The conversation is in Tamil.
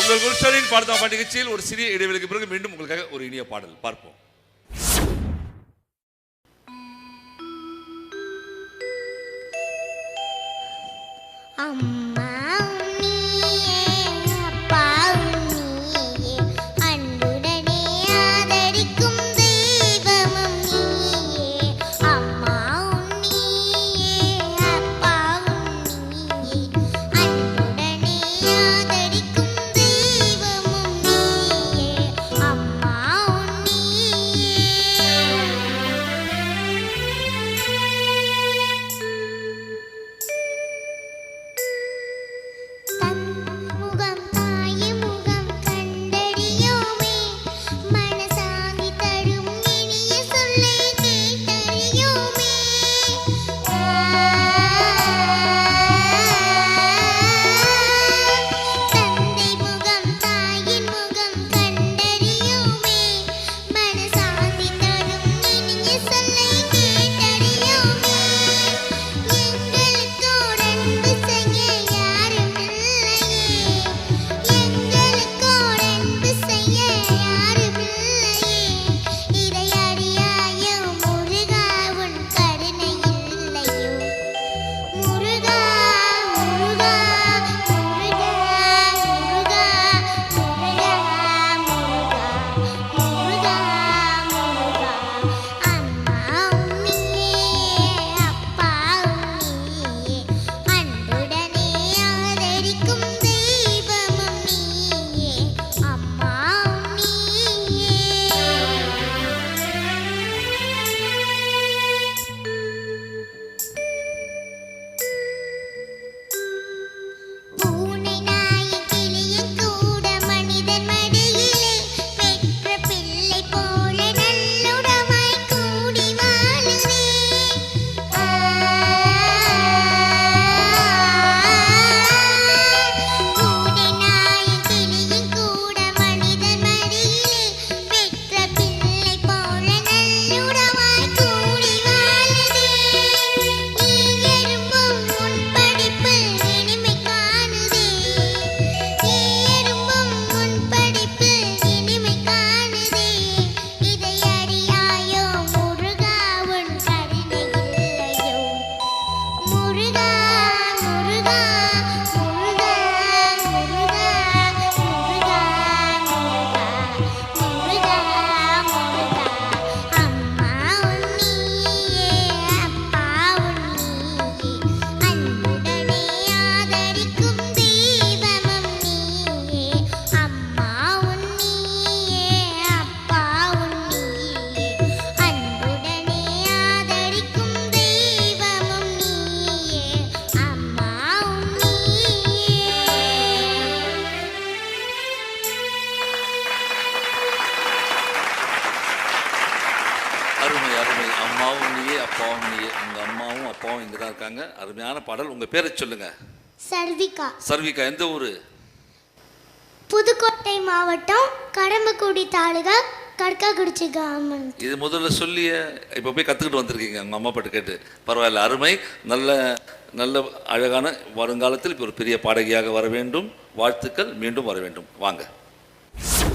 உங்கள் குருஷரின் பாடுதா நிகழ்ச்சியில் ஒரு சிறிய இடைவெளிக்கு பிறகு மீண்டும் உங்களுக்காக ஒரு இனிய பாடல் பார்ப்போம். அருமை அருமை. அம்மாவும் நீயே அப்பாவும் நீயே. உங்கள் அம்மாவும் அப்பாவும் இங்கே தான் இருக்காங்க. அருமையான பாடல். உங்கள் பேரை சொல்லுங்க. சர்விகா. சர்விகா எந்த ஊர்? புதுக்கோட்டை மாவட்டம், கடம்பக்குடி தாலுகா, கற்காக்குறிச்சி கிராமம். இது முதல்ல சொல்லிய இப்போ போய் கற்றுக்கிட்டு வந்திருக்கீங்க உங்கள் அம்மா பாட்டு கேட்டு. பரவாயில்ல, அருமை. நல்ல நல்ல அழகான வருங்காலத்தில் இப்போ ஒரு பெரிய பாடகியாக வர வேண்டும். வாழ்த்துக்கள். மீண்டும் வர வேண்டும். வாங்க.